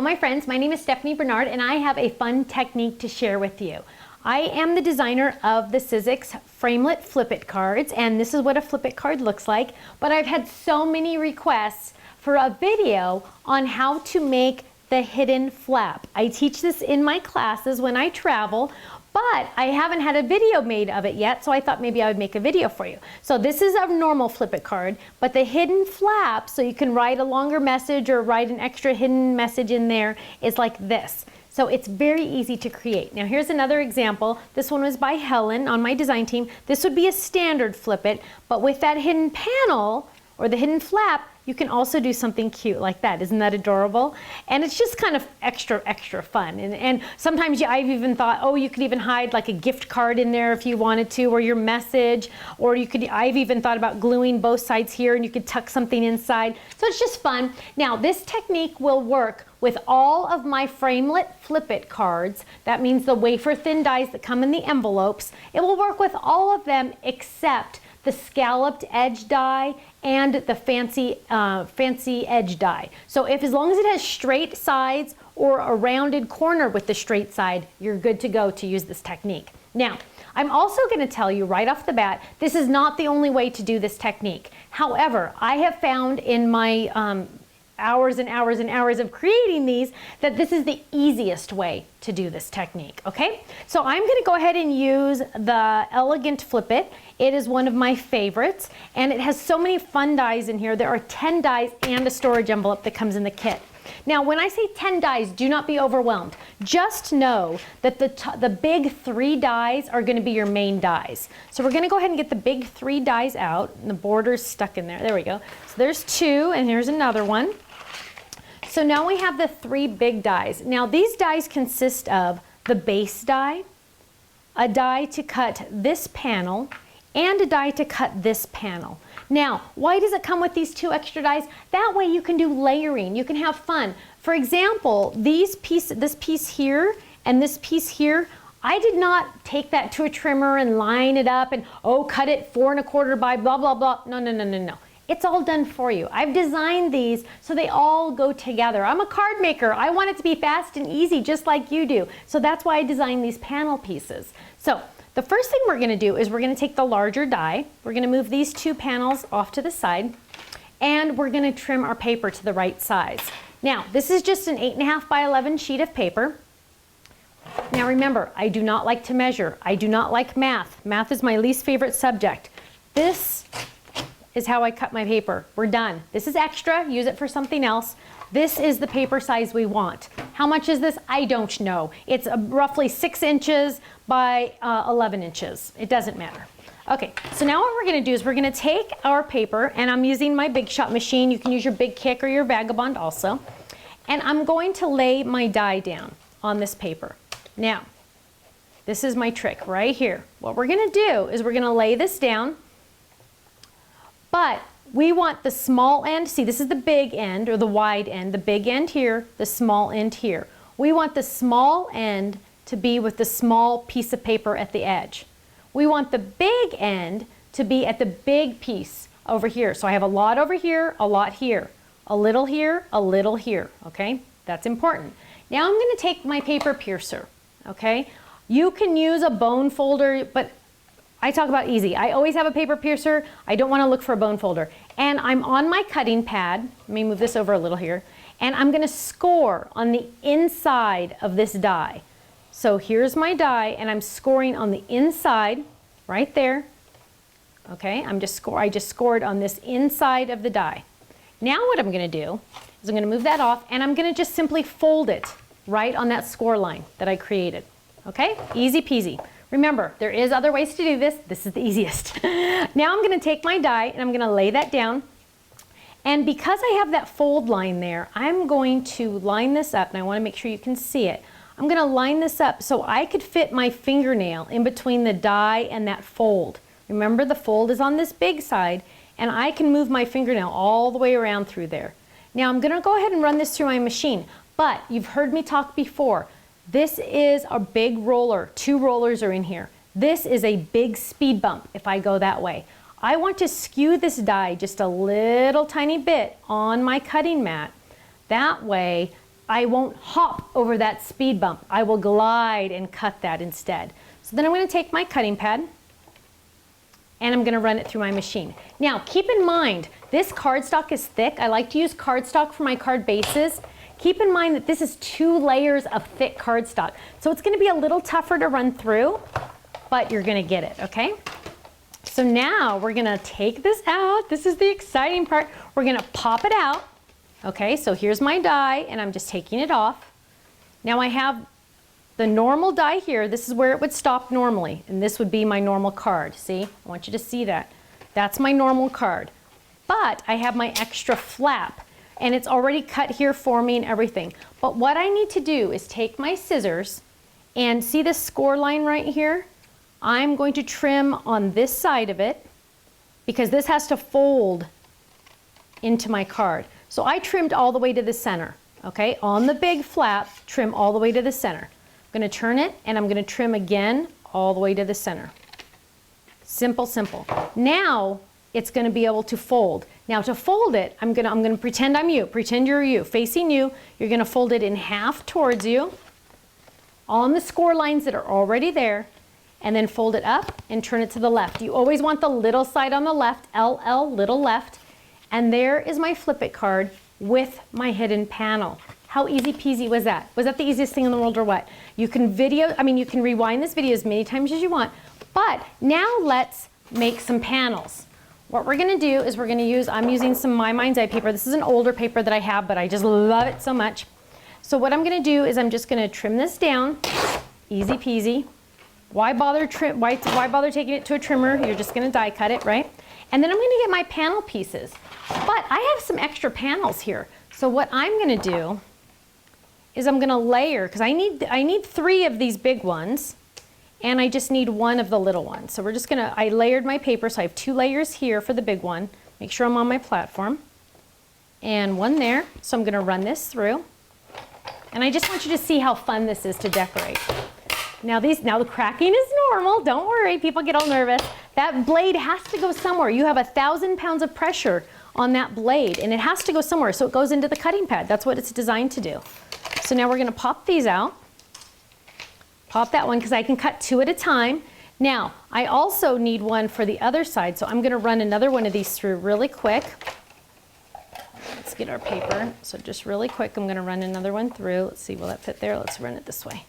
my friends, my name is Stephanie Barnard and I have a fun technique to share with you. I am the designer of the Sizzix Framelit Flip-It cards, and this is what a Flip-It card looks like, but I've had so many requests for a video on how to make the hidden flap. I teach this in my classes when I travel, but I haven't had a video made of it yet, so I thought maybe I would make a video for you. So this is a normal Flip-It card, but the hidden flap, so you can write a longer message or write an extra hidden message in there, is like this. So it's very easy to create. Now here's another example. This one was by Helen on my design team. This would be a standard Flip-It, but with that hidden panel or the hidden flap, you can also do something cute like that. Isn't that adorable? And it's just kind of extra fun. And sometimes I've even thought, oh, you could even hide like a gift card in there if you wanted to, or your message, or I've even thought about gluing both sides here and you could tuck something inside. So it's just fun. Now this technique will work with all of my Framelit Flip-It cards. That means the wafer thin dies that come in the envelopes. It will work with all of them except the scalloped edge die and the fancy edge die. So as long as it has straight sides or a rounded corner with the straight side, you're good to go to use this technique. Now, I'm also going to tell you right off the bat, this is not the only way to do this technique. However, I have found in my hours and hours and hours of creating these that this is the easiest way to do this technique, okay? So I'm going to go ahead and use the Elegant Flip-It. It is one of my favorites, and it has so many fun dies in here. There are 10 dies and a storage envelope that comes in the kit. Now, when I say 10 dies, do not be overwhelmed. Just know that the big 3 dies are going to be your main dies. So we're going to go ahead and get the big 3 dies out, and the border's stuck in there. There we go. So there's 2, and here's another one. So now we have the 3 big dies. Now these dies consist of the base die, a die to cut this panel, and a die to cut this panel. Now, why does it come with these 2 extra dies? That way you can do layering, you can have fun. For example, this piece here and this piece here, I did not take that to a trimmer and line it up and, oh, cut it 4 1/4 by blah, blah, blah. No. It's all done for you. I've designed these so they all go together. I'm a card maker. I want it to be fast and easy just like you do. So that's why I designed these panel pieces. So the first thing we're gonna do is we're gonna take the larger die. We're gonna move these 2 panels off to the side, and we're gonna trim our paper to the right size. Now, this is just an 8.5 by 11 sheet of paper. Now remember, I do not like to measure. I do not like math. Math is my least favorite subject. This is how I cut my paper. We're done. This is extra, use it for something else. This is the paper size we want. How much is this? I don't know. It's roughly 6 inches by 11 inches. It doesn't matter. Okay, so now what we're gonna do is we're gonna take our paper, and I'm using my Big Shot machine. You can use your Big Kick or your Vagabond also. And I'm going to lay my die down on this paper. Now, this is my trick right here. What we're gonna do is we're gonna lay this down, but we want the small end, see this is the big end or the wide end, the big end here, the small end here. We want the small end to be with the small piece of paper at the edge. We want the big end to be at the big piece over here. So I have a lot over here, a lot here, a little here, a little here, okay? That's important. Now I'm gonna take my paper piercer, okay? You can use a bone folder, but I talk about easy. I always have a paper piercer. I don't want to look for a bone folder. And I'm on my cutting pad. Let me move this over a little here. And I'm going to score on the inside of this die. So here's my die, and I'm scoring on the inside, right there. Okay, I just scored on this inside of the die. Now what I'm going to do is I'm going to move that off, and I'm going to just simply fold it right on that score line that I created. Okay, easy peasy. Remember, there is other ways to do this. This is the easiest. Now I'm going to take my die and I'm going to lay that down. And because I have that fold line there, I'm going to line this up, and I want to make sure you can see it. I'm going to line this up so I could fit my fingernail in between the die and that fold. Remember, the fold is on this big side, and I can move my fingernail all the way around through there. Now I'm going to go ahead and run this through my machine, but you've heard me talk before. This is a big roller. 2 rollers are in here. This is a big speed bump if I go that way. I want to skew this die just a little tiny bit on my cutting mat. That way I won't hop over that speed bump. I will glide and cut that instead. So then I'm going to take my cutting pad and I'm going to run it through my machine. Now keep in mind, this cardstock is thick. I like to use cardstock for my card bases. Keep in mind that this is 2 layers of thick cardstock. So it's going to be a little tougher to run through, but you're going to get it, okay? So now we're going to take this out. This is the exciting part. We're going to pop it out. Okay, so here's my die, and I'm just taking it off. Now I have the normal die here. This is where it would stop normally, and this would be my normal card. See, I want you to see that. That's my normal card. But I have my extra flap, and it's already cut here for me and everything. But what I need to do is take my scissors, and see this score line right here? I'm going to trim on this side of it, because this has to fold into my card. So I trimmed all the way to the center, okay? On the big flap, trim all the way to the center. I'm going to turn it, and I'm going to trim again all the way to the center. Simple, simple. Now it's going to be able to fold. Now to fold it, I'm going to pretend I'm you. Pretend you're you. Facing you, you're going to fold it in half towards you on the score lines that are already there, and then fold it up and turn it to the left. You always want the little side on the left, LL, little left. And there is my Flip It card with my hidden panel. How easy peasy was that? Was that the easiest thing in the world or what? You can you can rewind this video as many times as you want, but now let's make some panels. What we're gonna do is I'm using some My Mind's Eye paper. This is an older paper that I have, but I just love it so much. So what I'm gonna do is I'm just gonna trim this down, easy peasy. Why bother taking it to a trimmer? You're just gonna die cut it, right? And then I'm gonna get my panel pieces. But I have some extra panels here. So what I'm gonna do is I'm gonna layer, because I need 3 of these big ones, and I just need 1 of the little ones. So I layered my paper, so I have 2 layers here for the big one. Make sure I'm on my platform. And 1 there, so I'm gonna run this through. And I just want you to see how fun this is to decorate. Now the cracking is normal, don't worry, people get all nervous. That blade has to go somewhere. You have 1,000 pounds of pressure on that blade, and it has to go somewhere, so it goes into the cutting pad. That's what it's designed to do. So now we're gonna pop these out. Pop that one, because I can cut 2 at a time. Now, I also need 1 for the other side, so I'm gonna run another one of these through really quick. Let's get our paper. So just really quick, I'm gonna run another one through. Let's see, will that fit there? Let's run it this way.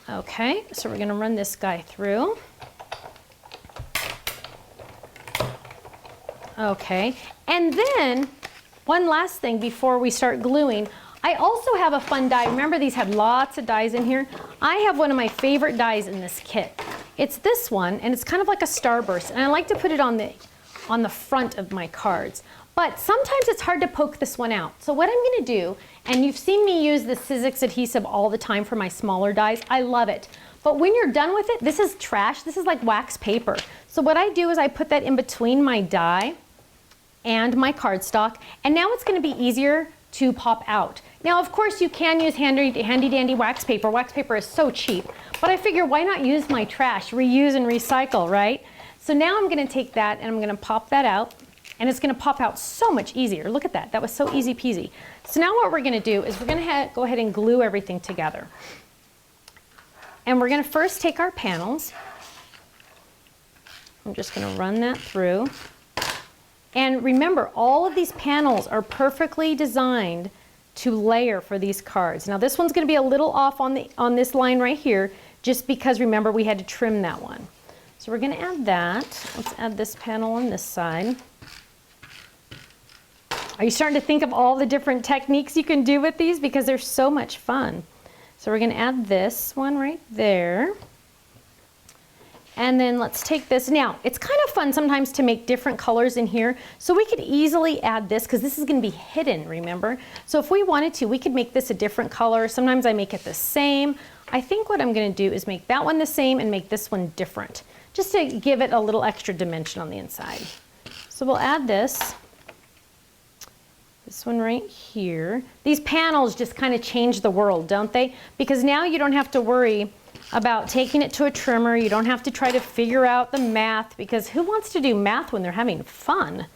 Okay, so we're gonna run this guy through. Okay, and then one last thing before we start gluing. I also have a fun die. Remember, these had lots of dies in here. I have one of my favorite dies in this kit. It's this one, and it's kind of like a starburst, and I like to put it on the front of my cards. But sometimes it's hard to poke this one out. So what I'm gonna do, and you've seen me use the Sizzix adhesive all the time for my smaller dies. I love it. But when you're done with it, this is trash. This is like wax paper. So what I do is I put that in between my die and my cardstock, and now it's gonna be easier to pop out. Now, of course, you can use handy dandy wax paper. Wax paper is so cheap, but I figure why not use my trash, reuse and recycle, right? So now I'm gonna take that and I'm gonna pop that out, and it's gonna pop out so much easier. Look at that, that was so easy peasy. So now what we're gonna do is we're gonna go ahead and glue everything together. And we're gonna first take our panels. I'm just gonna run that through. And remember, all of these panels are perfectly designed to layer for these cards. Now this one's gonna be a little off on this line right here, just because remember we had to trim that one. So we're gonna add that. Let's add this panel on this side. Are you starting to think of all the different techniques you can do with these? Because they're so much fun. So we're gonna add this one right there. And then let's take this. Now, it's kind of fun sometimes to make different colors in here. So we could easily add this, because this is gonna be hidden, remember? So if we wanted to, we could make this a different color. Sometimes I make it the same. I think what I'm gonna do is make that one the same and make this one different, just to give it a little extra dimension on the inside. So we'll add this one right here. These panels just kind of change the world, don't they? Because now you don't have to worry about taking it to a trimmer. You don't have to try to figure out the math, because who wants to do math when they're having fun?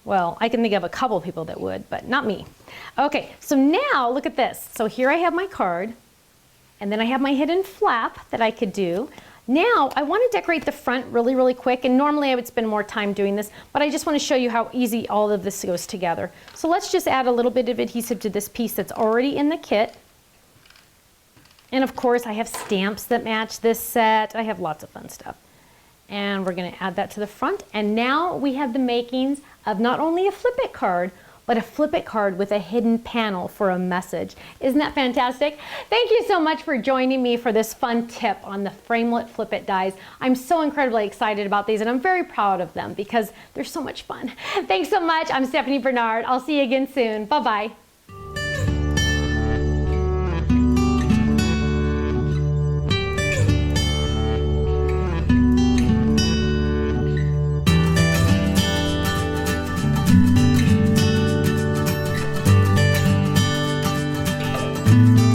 Well, I can think of a couple people that would, but not me. Okay, so now look at this. So here I have my card, and then I have my hidden flap that I could do. Now I want to decorate the front really, really quick, and normally I would spend more time doing this, but I just want to show you how easy all of this goes together. So let's just add a little bit of adhesive to this piece that's already in the kit. And of course I have stamps that match this set. I have lots of fun stuff. And we're going to add that to the front, and now we have the makings of not only a flip it card, but a flip it card with a hidden panel for a message. Isn't that fantastic? Thank you so much for joining me for this fun tip on the framelit flip it dies. I'm so incredibly excited about these, and I'm very proud of them because they're so much fun. Thanks so much. I'm Stephanie Barnard. I'll see you again soon. Bye-bye. Thank you.